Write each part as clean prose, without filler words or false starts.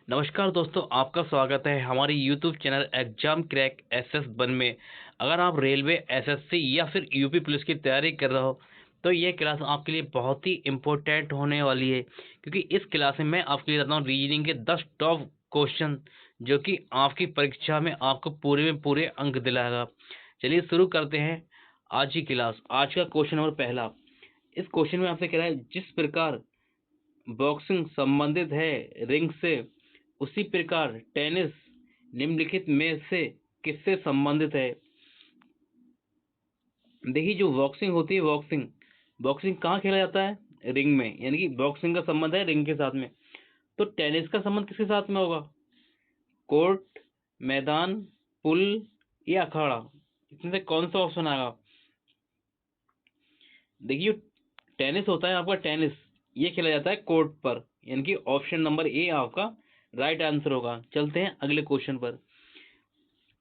नमस्कार दोस्तों, आपका स्वागत है हमारे YouTube channel exam crack SS one में। अगर आप रेलवे, एसएससी या फिर यूपी पुलिस की तैयारी कर रहे हो तो ये क्लास आपके लिए बहुत ही इम्पोर्टेंट होने वाली है, क्योंकि इस क्लास में मैं आपके लिए बताता हूँ रीजनिंग के 10 टॉप क्वेश्चन जो कि आपकी परीक्षा में आपको पूरे में पूरे अंक दिलाएगा। चलिए शुरू करते हैं आज की क्लास। आज का क्वेश्चन नंबर पहला। इस क्वेश्चन में आपसे कह रहा है, जिस प्रकार बॉक्सिंग संबंधित है रिंग से, उसी प्रकार टेनिस निम्नलिखित में से किससे संबंधित है। देखिए, जो बॉक्सिंग होती है, बॉक्सिंग बॉक्सिंग कहाँ खेला जाता है? रिंग में, यानी कि बॉक्सिंग का संबंध है रिंग के साथ में। तो टेनिस का संबंध किसके साथ में होगा? कोर्ट, मैदान, पुल या अखाड़ा, इसमें से कौन सा ऑप्शन आएगा? देखिए, टेनिस होता है आपका, टेनिस ये खेला जाता है कोर्ट पर, यानी कि ऑप्शन नंबर ए आपका राइट आंसर होगा। चलते हैं अगले क्वेश्चन पर।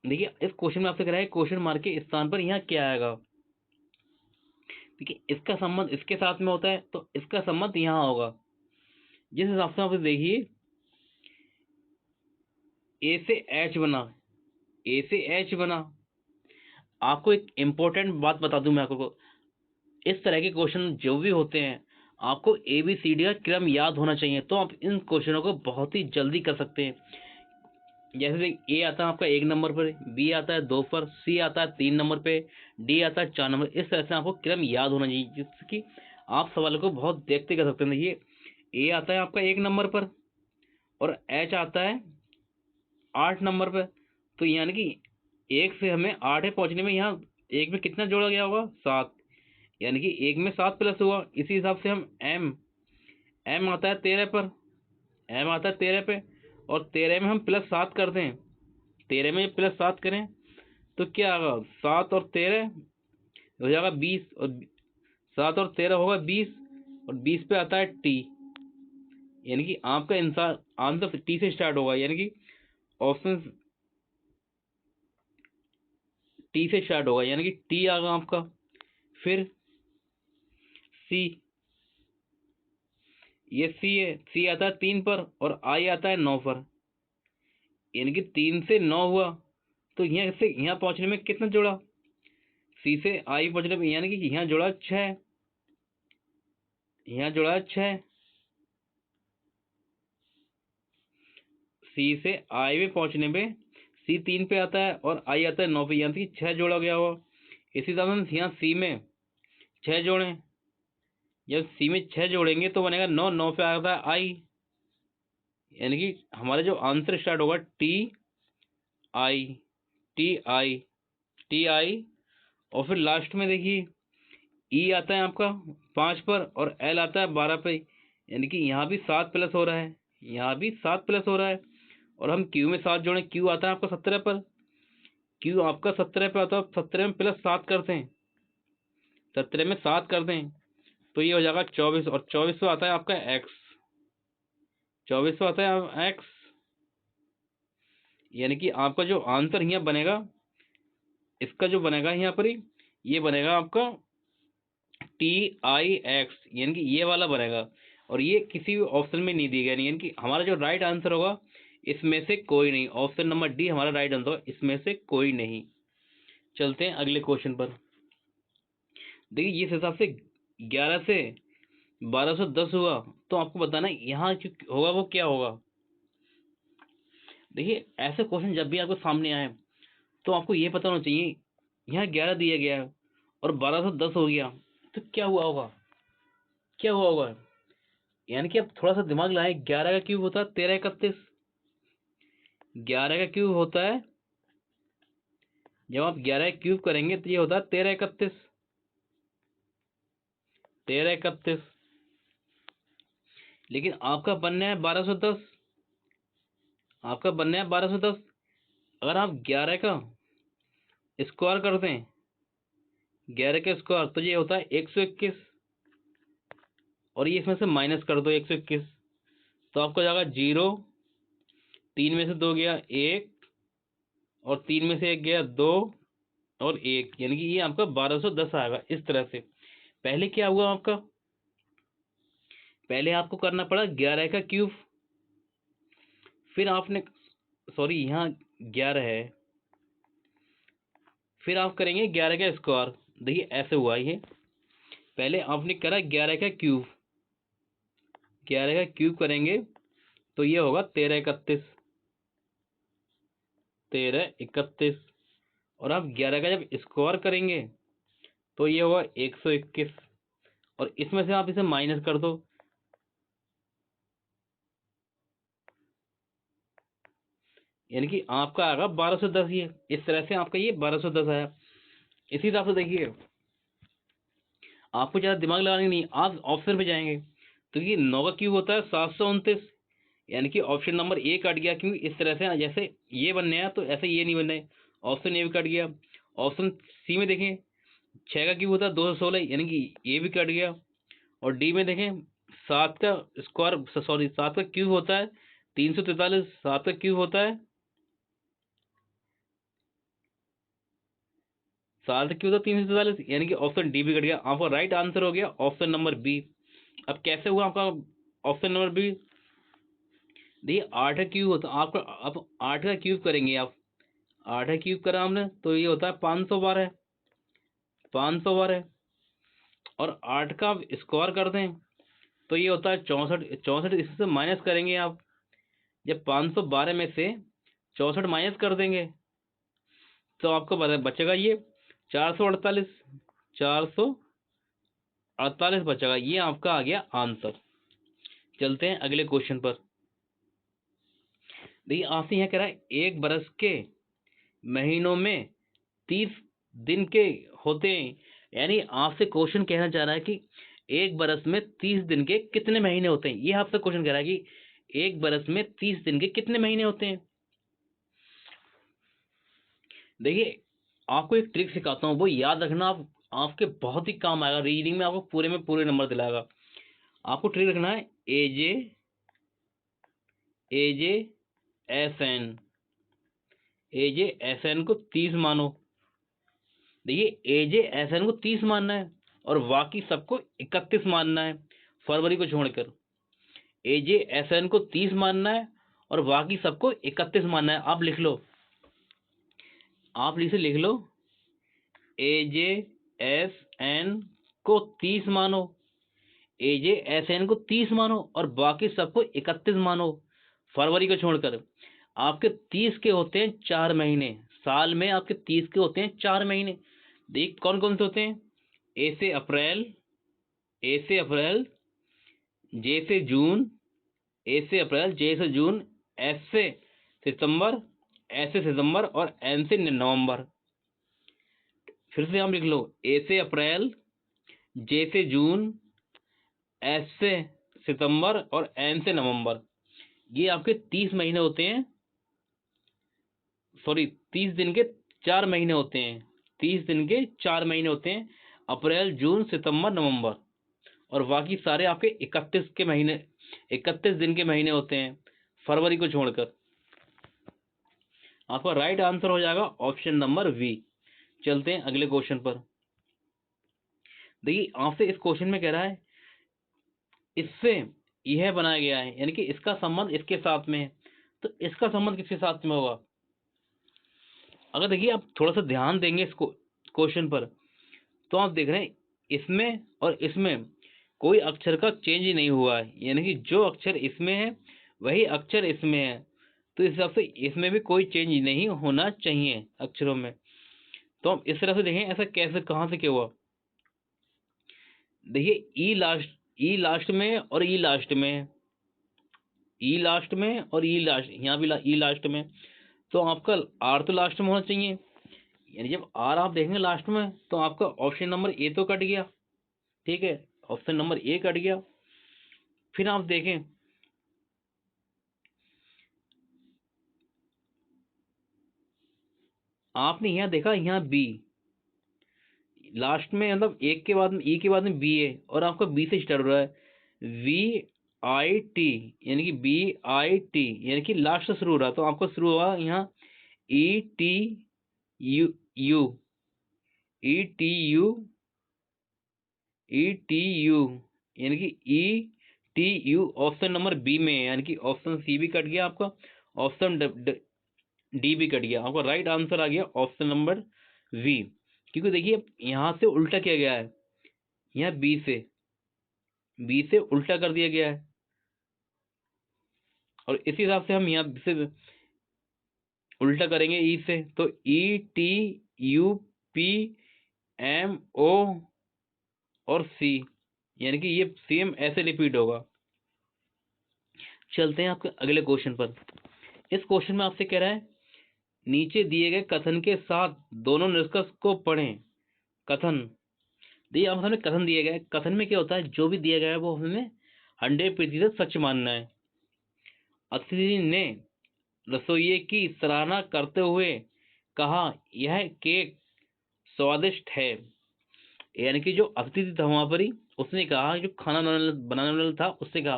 देखिए, इस क्वेश्चन में आपसे कह रहा है क्वेश्चन मार्क के स्थान पर यहाँ क्या आएगा। देखिए, इसका संबंध इसके साथ में होता है तो इसका संबंध यहाँ होगा। जिस हिसाब से आप देखिए, ए से एच बना, ए से एच बना। आपको एक इंपॉर्टेंट बात बता दूं मैं आपको, इस तरह के क्वेश्चन जो भी होते हैं आपको ए बी सी डी का क्रम याद होना चाहिए, तो आप इन क्वेश्चनों को बहुत ही जल्दी कर सकते हैं। जैसे ए आता है आपका 1 नंबर पर, बी आता है 2 पर, सी आता है 3 नंबर पे, डी आता है 4 नंबर। इस तरह से आपको क्रम याद होना चाहिए, जिससे कि आप सवाल को बहुत देखते कर सकते हैं। देखिए, ए आता है आपका 1 नंबर पर और एच आता है 8 नंबर पे। तो यानी कि एक से हमें 8 पहुंचने में, यहाँ एक में कितना जोड़ा गया होगा? 7। यानी कि एक में 7 प्लस हुआ। इसी हिसाब से हम एम एम आता है 13 पर, एम आता है 13 पे, और 13 में हम +7 करते हैं। 13 में +7 करें तो क्या होगा? 7 और 13 हो जाएगा 20, और 7 और 13 होगा 20, और 20 पे आता है टी। यानी कि आपका इंसान आंसर टी से स्टार्ट होगा, यानी कि ऑप्शन टी से स्टार्ट होगा, यानी कि टी आएगा आपका। फिर सी, ये सी है, सी आता है 3 पर और आई आता है 9 पर। यानी कि 3 से 9 हुआ, तो यहाँ से यहाँ पहुंचने में कितना जोड़ा? सी से आई पहुंचने में, यानी कि यहाँ जोड़ा 6, यहाँ जोड़ा 6। सी से आई में पहुंचने में सी 3 पे आता है और आई आता है 9 पे, यानी कि 6 जोड़ा गया हुआ। इसी तरह हम यहाँ सी में 6 जोड़ें, जब सी में 6 जोड़ेंगे तो बनेगा 9, 9 पे आता है आई। यानी कि हमारा जो आंसर स्टार्ट होगा T I, T I, T I. और फिर लास्ट में देखिए, ई आता है आपका 5 पर और एल आता है 12 पे। यानी कि यहाँ भी 7 प्लस हो रहा है, यहाँ भी 7 प्लस हो रहा है। और हम क्यू में 7 जोड़ें, क्यू आता है आपका 17 पर, क्यू आपका 17 पे आता है। 17 में +7 करते हैं, 17 में 7 करते हैं तो ये हो जाएगा 24, और 24 पे आता है आपका एक्स, 24 पे आता है एक्स। यानी कि आपका जो आंसर यहाँ बनेगा, इसका जो बनेगा यहाँ पर ही, ये बनेगा आपका टी आई एक्स, यानी कि ये वाला बनेगा। और ये किसी भी ऑप्शन में नहीं दिया गया, यानी कि हमारा जो राइट आंसर होगा इसमें से कोई नहीं। ऑप्शन नंबर डी हमारा राइट आंसर होगा, इसमें से कोई नहीं। चलते हैं अगले क्वेश्चन पर। देखिए, इस हिसाब से 11 से 1210 हुआ, तो आपको बताना है यहाँ जो होगा वो क्या होगा। देखिए, ऐसे क्वेश्चन जब भी आपको सामने आए तो आपको ये पता होना चाहिए, यहाँ 11 दिया गया है और 1210 हो गया, तो क्या हुआ होगा? क्या हुआ होगा? यानी कि अब थोड़ा सा दिमाग लगाएं। 11 का क्यूब होता है 1331, 11 का क्यूब होता है, जब आप 11 का क्यूब करेंगे तो ये होता है 1331, 1331। लेकिन आपका बनना है 1210, आपका बनना है 1210। अगर आप 11 का स्क्वायर करते हैं, 11 का स्क्वायर, तो ये होता है 121, और ये इसमें से माइनस कर दो 121, तो आपको जाएगा 0, 3 में से 2 गया 1, और 3 में से 1 गया 2, और 1, यानी कि ये आपका 1210 आएगा। इस तरह से पहले क्या हुआ आपका, पहले आपको करना पड़ा 11 का क्यूब, फिर आपने, सॉरी यहाँ 11 है, फिर आप करेंगे 11 का स्क्वायर। देखिए ऐसे हुआ ये, पहले आपने करा 11 का क्यूब, 11 का क्यूब करेंगे तो ये होगा 1331, 1331। और आप 11 का जब स्क्वायर करेंगे तो ये होगा 121, और इसमें से आप इसे माइनस कर दो, यानी कि आपका आएगा 1210। ये इस तरह से आपका ये 1210 आया। इसी हिसाब से देखिए, आपको ज़्यादा दिमाग लगानी नहीं, आप ऑप्शन पे जाएंगे तो ये 9 का क्यूब होता है 729, यानी कि ऑप्शन नंबर ए कट गया, क्योंकि इस तरह से जैसे ये बनने आया तो ऐसे ये नहीं बनने, ऑप्शन ए भी कट गया। ऑप्शन सी में देखें 6 का क्यूब होता है 216, यानी कि ये भी कट गया। और डी में देखें 7 का स्क्वायर, सॉरी 7 का क्यूब होता है 343, 7 का क्यूब होता है 7 का क्यूब होता है 343, यानी कि ऑप्शन डी भी कट गया। आपका राइट आंसर हो गया ऑप्शन नंबर बी। अब कैसे हुआ आपका ऑप्शन नंबर बी? देखिए 8 का क्यूब होता है आपका, अब 8 का क्यूब करेंगे आप, 8 का क्यूब करा हमने तो ये होता है 512, 512। और 8 का स्क्वायर कर दें तो ये होता है 64, 64 इससे माइनस करेंगे आप, जब 512 में से 64 माइनस कर देंगे तो आपको बचेगा ये 448, 448 बचेगा। ये आपका आ गया आंसर। चलते हैं अगले क्वेश्चन पर। देखिए आपसे यहाँ कह रहा है एक बरस के महीनों में 30 दिन के होते हैं, यानी आपसे क्वेश्चन कहना चाह रहा है कि एक बरस में 30 दिन के कितने महीने होते हैं। ये आपसे क्वेश्चन कह रहा है कि एक बरस में 30 दिन के कितने महीने होते हैं। देखिए आपको एक ट्रिक सिखाता हूँ, वो याद रखना, आप आपके बहुत ही काम आएगा, रीडिंग में आपको पूरे में पूरे नंबर दिलाएगा। आपको ट्रिक रखना है एजे, एजे एस एन, एजे एस एन को 30 मानो। देखिए एजे एस एन को 30 मानना है और बाकी सबको 31 मानना है, फरवरी को छोड़कर। एजे एस एन को 30 मानना है और बाकी सबको 31 मानना है। आप लिख लो, आप इसे लिख लो, एजे एस एन को 30 मानो, एजे एस एन को 30 मानो और बाकी सबको 31 मानो, फरवरी को छोड़कर। आपके 30 के होते हैं 4 महीने, साल में आपके 30 के होते हैं 4 महीने। देख कौन कौन से होते हैं? ए से अप्रैल, ए से अप्रैल, जे से जून, ए से अप्रैल, जे से जून, एस से सितंबर, एस से सितंबर और एन से नवंबर। फिर से हम लिख लो, ए से अप्रैल, जे से जून, एस से सितंबर और एन से नवंबर। ये आपके 30 महीने होते हैं, सॉरी 30 दिन के 4 महीने होते हैं, 30 दिन के 4 महीने होते हैं, अप्रैल, जून, सितंबर, नवंबर। और बाकी सारे आपके 31 के महीने, 31 दिन के महीने होते हैं, फरवरी को छोड़कर। आपका राइट आंसर हो जाएगा ऑप्शन नंबर वी। चलते हैं अगले क्वेश्चन पर। देखिए आपसे इस क्वेश्चन में कह रहा है इससे यह बनाया गया है, यानी कि इसका संबंध इसके साथ में है, तो इसका संबंध किसके साथ में होगा? अगर देखिए आप थोड़ा सा ध्यान देंगे इस क्वेश्चन पर तो आप देख रहे हैं इसमें और इसमें कोई अक्षर का चेंज ही नहीं हुआ है, यानी कि जो अक्षर इसमें है वही अक्षर इसमें है, तो इस हिसाब से इसमें भी कोई चेंज नहीं होना चाहिए अक्षरों में। तो हम इस तरह से देखें ऐसा कैसे, कहाँ से क्या हुआ। देखिए ई लास्ट में और ई लास्ट में, ई लास्ट में और ई लास्ट, यहाँ भी ई लास्ट में, तो आपका आर तो लास्ट में होना चाहिए, यानी जब आर आप देखेंगे लास्ट में तो आपका ऑप्शन नंबर ए तो कट गया, ठीक है, ऑप्शन नंबर ए कट गया। फिर आप देखें आपने यहाँ देखा, यहाँ बी लास्ट में, मतलब एक के बाद में ई के बाद में बी है और आपका बी से स्टार्ट हो रहा है, वी आई टी, यानी कि बी आई टी, यानी कि लास्ट से शुरू हो रहा है, तो आपको शुरू हुआ यहाँ E T U, U, E T U, E T U, यानी कि E T U option number B में है, यानी कि ऑप्शन सी भी कट गया आपका ऑप्शन डी भी कट गया, आपका राइट आंसर आ गया ऑप्शन नंबर वी। क्योंकि देखिए यहां से उल्टा किया गया है, यहाँ बी से उल्टा कर दिया गया है, और इसी हिसाब से हम यहाँ से उल्टा करेंगे ई से, तो E T U P M O और सी, यानी कि ये सेम ऐसे रिपीट होगा। चलते हैं आपके अगले क्वेश्चन पर। इस क्वेश्चन में आपसे कह रहा है नीचे दिए गए कथन के साथ दोनों निष्कर्ष को पढ़ें। कथन देखिए, आप हमें कथन दिए गए, कथन में क्या होता है, जो भी दिया गया है वो हमें 100% सच मानना है। अतिथि ने रसोइये की सराहना करते हुए कहा यह केक स्वादिष्ट है, यानी कि जो अतिथि था वहां पर ही उसने कहा, जो खाना बनाने वाला था उससे कहा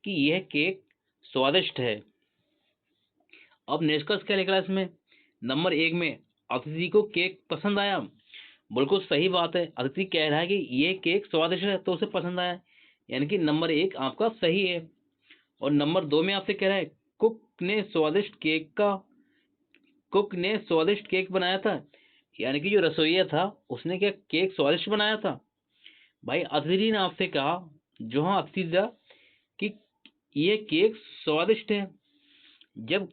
कि यह केक स्वादिष्ट है। अब निष्कर्ष क्या निकला इसमें, नंबर 1 में अतिथि को केक पसंद आया, बिल्कुल सही बात है, अतिथि कह रहा है कि ये केक स्वादिष्ट है तो उसे पसंद आया, यानी कि नंबर 1 आपका सही है। और नंबर 2 में आपसे कह रहा है कुक ने स्वादिष्ट केक बनाया था, यानी कि जो रसोइया था उसने क्या केक स्वादिष्ट बनाया था। भाई अतिथि ने आपसे कहा, जो हाँ अतिथि था, कि ये केक स्वादिष्ट है। जब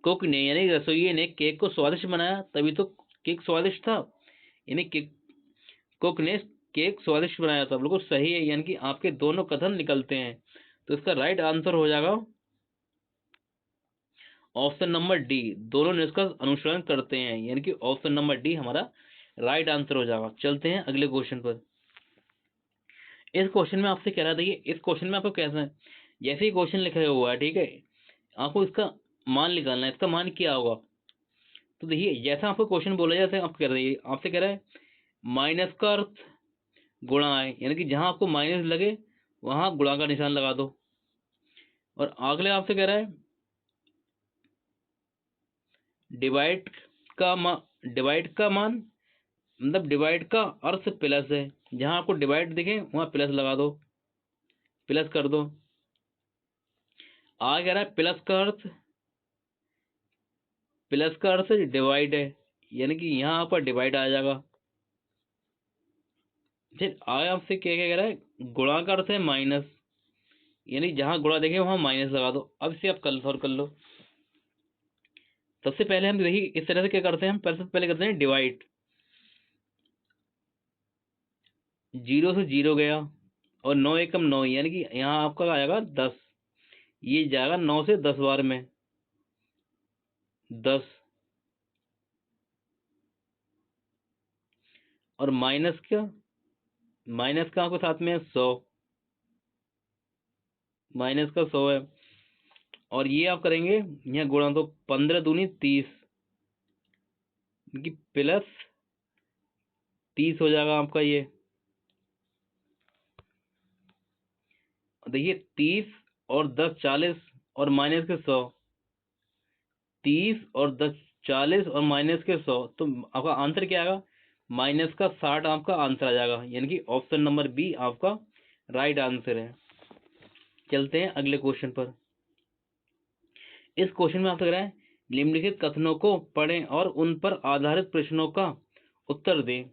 कुक ने यानी रसोइये ने केक को स्वादिष्ट बनाया तभी तो केक स्वादिष्ट था, यानी कुक ने केक स्वादिष्ट बनाया था, बिल्कुल सही है, यानी कि आपके दोनों कथन निकलते हैं। तो इसका राइट आंसर हो जाएगा ऑप्शन नंबर डी, दोनों निष्कर्ष अनुसरण करते हैं, यानी कि ऑप्शन नंबर डी हमारा राइट आंसर हो जाएगा। चलते हैं अगले क्वेश्चन पर। इस क्वेश्चन में आपसे कह रहा था कि इस क्वेश्चन में आपको कैसा है, जैसे ही क्वेश्चन लिखा हुआ है, ठीक है, आपको इसका मान निकालना है, इसका मान क्या होगा। तो देखिए जैसा आपको क्वेश्चन बोला जाता है, आप कह रहे हैं, आपसे कह रहा है माइनस का अर्थ गुणा है, यानी कि जहां आपको माइनस लगे वहां गुणा का निशान लगा दो। और अगले आपसे कह रहा है डिवाइड डिवाइड का मान, मतलब डिवाइड का अर्थ प्लस है, जहां आपको डिवाइड दिखे वहां प्लस लगा दो, प्लस कर दो। आ कह रहा है प्लस का अर्थ डिवाइड है, यानी कि यहाँ आपका डिवाइड आ जाएगा। फिर आगे आपसे क्या क्या कह रहा है, गुणा का अर्थ है माइनस, यानी जहां गुणा देखे वहां माइनस लगा दो। अब इसे आप कल सॉल्व कर लो। सबसे पहले हम देखिए इस तरह से क्या करते हैं, हम पहले करते हैं डिवाइड। 0 से 0 गया और 9 एकम 9, यानी कि यहाँ आपका आएगा 10, ये जाएगा 9 से 10 बार में 10, और माइनस का आपको साथ में 100, माइनस का 100 है, और ये आप करेंगे यहाँ गुणा, तो 15 दूनी 30, प्लस 30 हो जाएगा आपका ये। देखिए 30 और 10 40 और माइनस के 100, 30 और 10 40 और माइनस के 100, तो आपका आंसर क्या आएगा, माइनस का 60 आपका आंसर आ जाएगा, यानी कि ऑप्शन नंबर बी आपका राइट आंसर है। चलते हैं अगले क्वेश्चन पर। इस क्वेश्चन में आपसे कह रहा है निम्नलिखित कथनों को पढ़ें और उन पर आधारित प्रश्नों का उत्तर दें।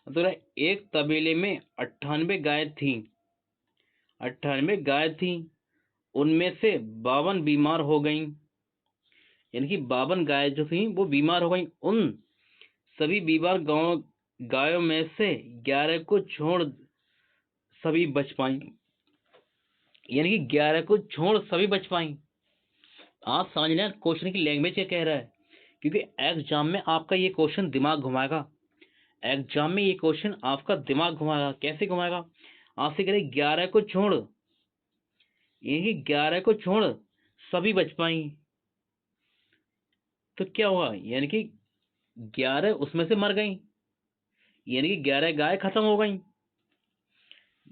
तो एक तबेले में 98 गाय थी, 98 गाय थी, उनमें से 52 बीमार हो गईं, यानी कि 52 गाय जो थी वो बीमार हो गईं। उन सभी बीमार गायों में से 11 को छोड़ सभी बच पाई, यानी कि 11 को छोड़ सभी बच पाई। आप समझ लें क्वेश्चन की लैंग्वेज क्या कह रहा है, क्योंकि एग्जाम में आपका ये क्वेश्चन दिमाग घुमाएगा, एग्जाम में ये क्वेश्चन आपका दिमाग घुमाएगा। कैसे घुमाएगा, आपसे कह रहे 11 को छोड़, यानी 11 को छोड़ सभी बच पाई, तो क्या हुआ, यानी कि 11 उसमें से मर गई, यानी कि 11 गाय खत्म हो गई,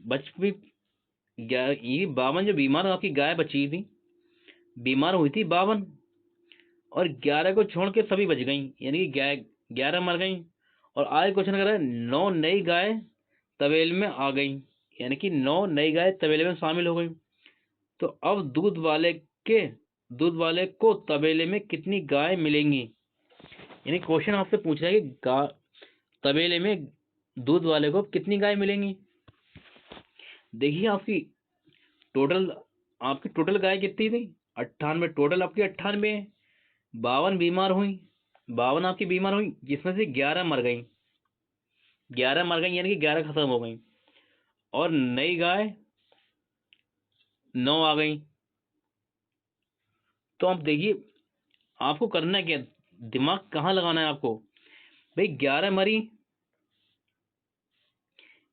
बच भी 11, ये 52 जो बीमार आपकी गाय बची थी, बीमार हुई थी 52, और 11 को छोड़ के सभी बच गई, यानी कि गाय 11 मर गई। और आगे क्वेश्चन कर रहा है 9 नई गाय तबेले में आ गई, यानी कि 9 नई गाय तबेले में शामिल हो गई। तो अब दूध वाले के दूध वाले को तबेले में कितनी गाय मिलेंगी। यानी क्वेश्चन आपसे पूछ रहा है कि तबेले में दूध वाले को कितनी गाय मिलेंगी। देखिए आपकी टोटल गाय कितनी थी, 98। टोटल आपकी 98 है। 52 बीमार हुई, 52 आपकी बीमार हुई, जिसमें से 11 मर गई। 11 मर गई यानी कि 11 खत्म हो गई, और नई गाय 9 आ गई। तो आप देखिए आपको करना क्या, दिमाग कहाँ लगाना है आपको। भाई 11 मरी,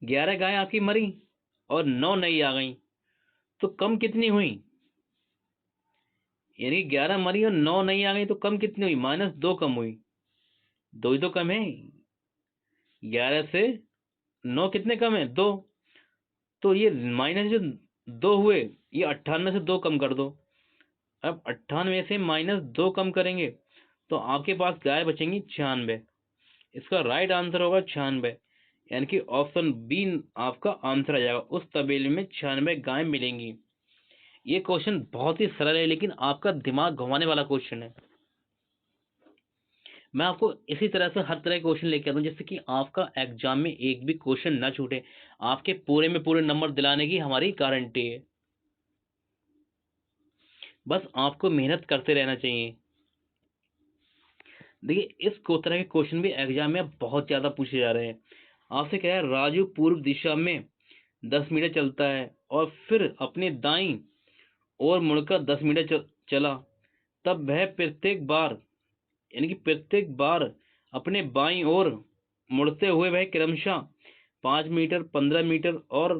11 गाय आपकी मरी और 9 नई आ गई, तो कम कितनी हुई। यानी 11 मरी और 9 नई आ गई, तो कम कितनी हुई, -2 कम हुई। 2 ही तो कम है, 11 से 9 कितने कम है, 2। तो ये माइनस जो 2 हुए, ये 98 से 2 कम कर दो। अब 98 से -2 कम करेंगे तो आपके पास गाय बचेंगी 96। इसका राइट आंसर होगा 96, यानी कि ऑप्शन बी आपका आंसर आ जाएगा। उस तबेले में 96 गाय मिलेंगी। ये क्वेश्चन बहुत ही सरल है, लेकिन आपका दिमाग घुमाने वाला क्वेश्चन है। मैं आपको इसी तरह से हर तरह के क्वेश्चन लेके आता हूँ, जिससे कि आपका एग्जाम में एक भी क्वेश्चन ना छूटे। आपके पूरे में पूरे नंबर दिलाने की हमारी गारंटी है। बस आपको मेहनत करते रहना चाहिए। देखिए इस तरह के क्वेश्चन भी एग्जाम में बहुत ज्यादा पूछे जा रहे हैं। आपसे कह रहा है राजू पूर्व दिशा में 10 मीटर चलता है और फिर अपने दाईं ओर मुड़कर 10 मीटर चला, तब वह प्रत्येक बार, यानी कि प्रत्येक बार अपने बाईं ओर मुड़ते हुए वह क्रमशः 5 मीटर, 15 मीटर और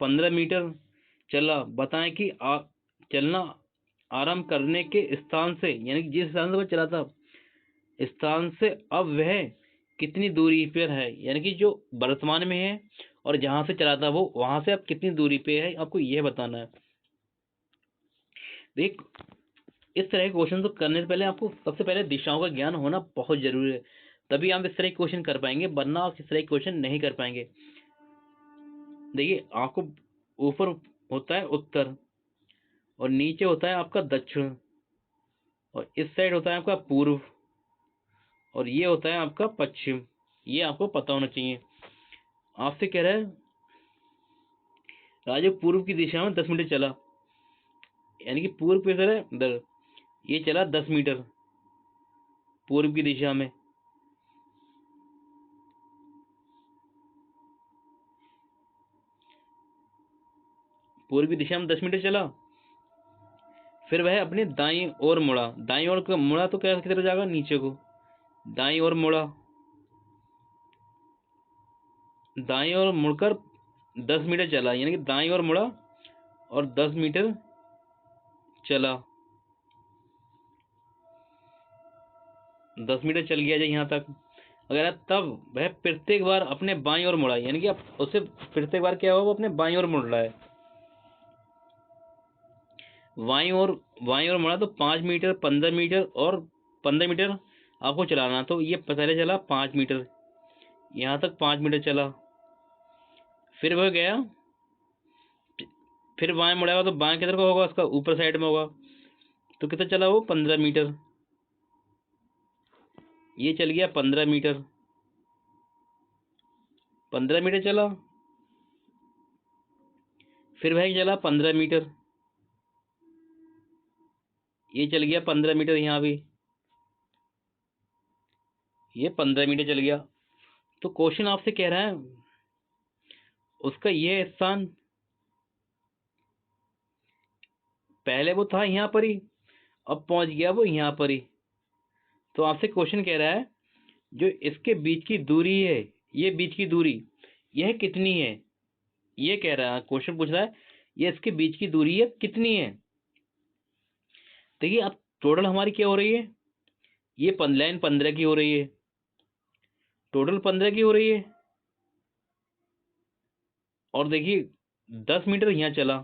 15 मीटर चला। बताएं कि चलना आरंभ करने के स्थान से, यानी कि जिस स्थान से वह चला था, स्थान से अब वह कितनी दूरी पर है। यानी कि जो वर्तमान में है और जहां से चला था वो, वहां से अब कितनी दूरी पे है, आपको यह बताना है। देख इस तरह के क्वेश्चन तो करने से पहले आपको सबसे पहले दिशाओं का ज्ञान होना बहुत जरूरी है, तभी आप इस तरह के क्वेश्चन कर पाएंगे, वरना आप इस तरह के क्वेश्चन नहीं कर पाएंगे। देखिए आपको ऊपर होता है उत्तर और नीचे होता है आपका दक्षिण, और इस साइड होता है आपका पूर्व और ये होता है आपका पश्चिम। ये आपको पता होना चाहिए। आपसे कह रहा है राजू पूर्व की दिशा में 10 मीटर चला, यानी कि पूर्व पे है इधर, ये चला 10 मीटर पूर्व की दिशा में। पूर्व की दिशा में 10 मीटर चला, फिर वह अपने दाईं ओर मुड़ा। दाईं ओर का मुड़ा तो क्या किधर जाएगा, नीचे को। दाईं ओर मुड़ा, दाईं ओर मुड़कर 10 मीटर चला, यानी कि दाईं ओर मुड़ा और 10 मीटर चला। 10 मीटर चल गया यहाँ तक। अगर तब वह प्रत्येक बार अपने बाईं ओर मुड़ा, यानी कि अब उसे प्रत्येक बार क्या हुआ, वो अपने बाईं ओर मुड़ रहा है। बाईं ओर मुड़ा तो 5 मीटर, 15 मीटर और 15 मीटर आपको चलाना। तो ये पहले चला 5 मीटर, यहाँ तक 5 मीटर चला, फिर वह गया, फिर बाएं मुड़ेगा तो बाएं किधर को होगा, उसका ऊपर साइड में होगा। तो कितना चला वो, 15 मीटर। ये चल गया 15 मीटर, 15 मीटर चला, फिर वह चला 15 मीटर, ये चल गया 15 मीटर, यहाँ भी ये 15 मीटर चल गया। तो क्वेश्चन आपसे कह रहा है उसका ये स्थान, पहले वो था यहाँ पर ही, अब पहुंच गया वो यहाँ पर ही। तो आपसे क्वेश्चन कह रहा है जो इसके बीच की दूरी है, ये बीच की दूरी यह कितनी है। ये कह रहा है, क्वेश्चन पूछ रहा है ये इसके बीच की दूरी है कितनी है। देखिए अब टोटल हमारी क्या हो रही है, ये लाइन 15 की हो रही है, टोटल 15 की हो रही है। और देखिए 10 मीटर यहाँ चला,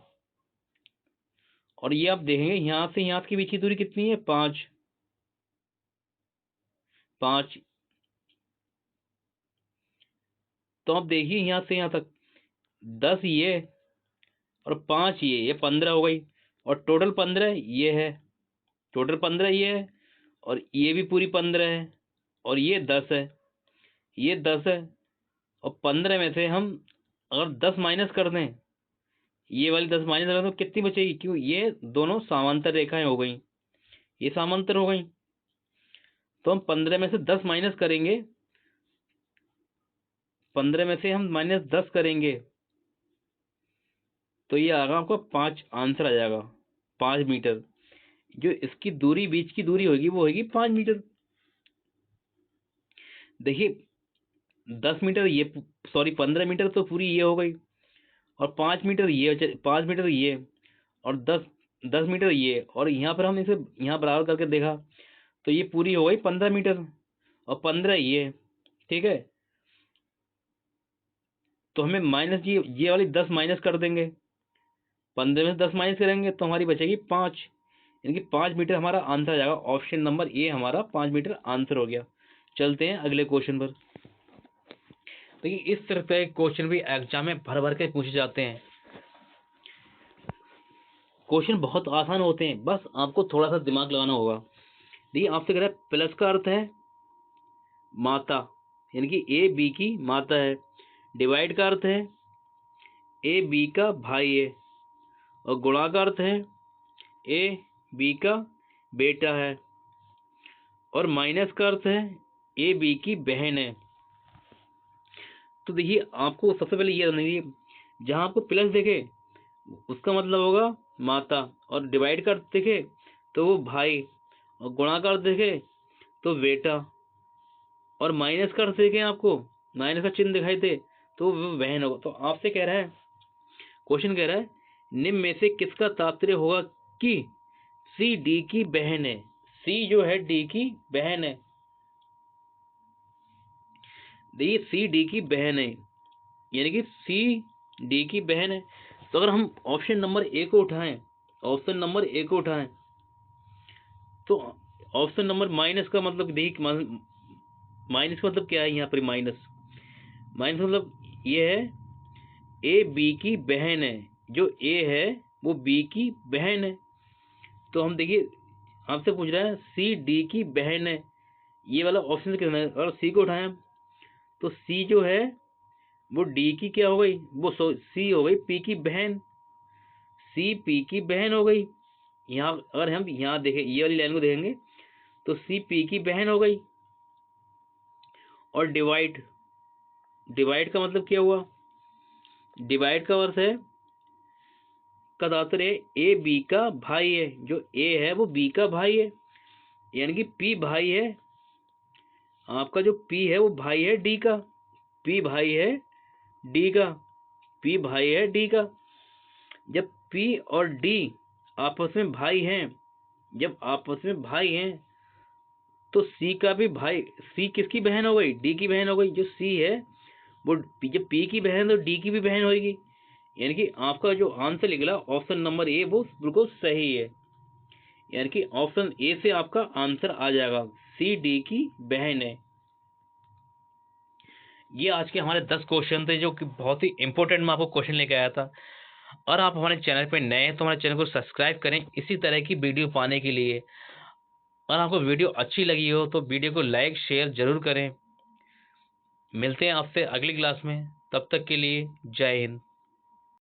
और ये आप देखेंगे यहाँ से यहाँ के बीच की दूरी कितनी है, 5, 5। तो आप देखिए यहाँ से यहाँ तक 10 ये और 5 ये 15 हो गई, और टोटल 15 ये है। टोटल 15 ये है, और ये भी पूरी 15 है, और ये 10 है, ये 10 है, और 15 में से हम अगर 10 माइनस कर दें, ये वाली 10 माइनस कर दें तो कितनी बचेगी? क्यों, ये दोनों समांतर रेखाएं हो गई, ये समांतर हो गई, तो हम 15 में से 10 माइनस करेंगे, 15 में से हम -10 करेंगे तो ये आएगा आपको 5, आंसर आ जाएगा 5 मीटर। जो इसकी दूरी, बीच की दूरी होगी वो होगी 5 मीटर। देखिए 10 मीटर ये, सॉरी 15 मीटर तो पूरी ये हो गई, और 5 मीटर ये, 5 मीटर ये, और 10 मीटर ये, और यहाँ पर हम इसे यहाँ बराबर करके देखा तो ये पूरी हो गई 15 मीटर, और 15 ये, ठीक है। तो हमें माइनस ये वाली 10 माइनस कर देंगे, 15 में से 10 माइनस करेंगे तो हमारी बचेगी 5, यानी कि 5 मीटर हमारा आंसर आ जाएगा। ऑप्शन नंबर ए हमारा 5 मीटर आंसर हो गया। चलते हैं अगले क्वेश्चन पर। देखिए इस तरह के क्वेश्चन भी एग्जाम में भर भर के पूछे जाते हैं। क्वेश्चन बहुत आसान होते हैं, बस आपको थोड़ा सा दिमाग लगाना होगा। देखिए आपसे कह रहा है प्लस का अर्थ है माता, यानी कि ए बी की माता है। डिवाइड का अर्थ है ए बी का भाई है, और गुणा का अर्थ है ए बी का बेटा है, और माइनस का अर्थ है ए बी की बहन है। तो देखिए आपको सबसे पहले ये समझिए, जहां आपको प्लस देखे उसका मतलब होगा माता, और डिवाइड कर देखे तो वो भाई, और गुणा कर देखे तो बेटा, और माइनस कर देखे आपको माइनस का चिन्ह दिखाई दे तो वो बहन होगा। तो आपसे कह रहा है, क्वेश्चन कह रहा है निम्न में से किसका तात्पर्य होगा कि सी डी की बहन है। सी जो है डी की बहन है, देखिए सी डी की बहन है, यानी कि सी डी की बहन है। तो अगर हम ऑप्शन नंबर ए को उठाएं, ऑप्शन नंबर ए को उठाएं तो ऑप्शन नंबर माइनस का मतलब, देखिए माइनस का मतलब क्या है यहाँ पर, माइनस माइनस मतलब ये है ए बी की बहन है, जो ए है वो बी की बहन है। तो हम देखिए आपसे पूछ रहा है सी डी की बहन है, ये वाला ऑप्शन से कितना है। अगर सी को उठाएं तो सी जो है वो डी की क्या हो गई, वो सी हो गई पी की बहन, सी पी की बहन हो गई। यहाँ अगर हम यहाँ देखें, ये वाली लाइन को देखेंगे तो सी पी की बहन हो गई। और डिवाइड, डिवाइड का मतलब क्या हुआ, डिवाइड का अर्थ है का तात्पर्य ए बी का भाई है, जो ए है वो बी का भाई है, यानी कि पी भाई है, आपका जो पी है वो भाई है डी का, पी भाई है डी का, पी भाई है डी का। जब पी और डी आपस में भाई हैं, जब आपस में भाई हैं तो सी का भी भाई, सी किसकी बहन हो गई, डी की बहन हो गई। जो सी है वो जब पी की बहन तो डी की भी बहन होगी, यानी कि आपका जो आंसर निकला ऑप्शन नंबर ए वो बिल्कुल सही है, यानी कि ऑप्शन ए से आपका आंसर आ जाएगा, सी डी की बहन है। ये आज के हमारे 10 क्वेश्चन थे जो कि बहुत ही इंपॉर्टेंट मैं आपको क्वेश्चन लेके आया था। और आप हमारे चैनल पे नए हैं तो हमारे चैनल को सब्सक्राइब करें इसी तरह की वीडियो पाने के लिए। और आपको वीडियो अच्छी लगी हो तो वीडियो को लाइक शेयर जरूर करें। मिलते हैं आपसे अगली क्लास में, तब तक के लिए जय हिंद।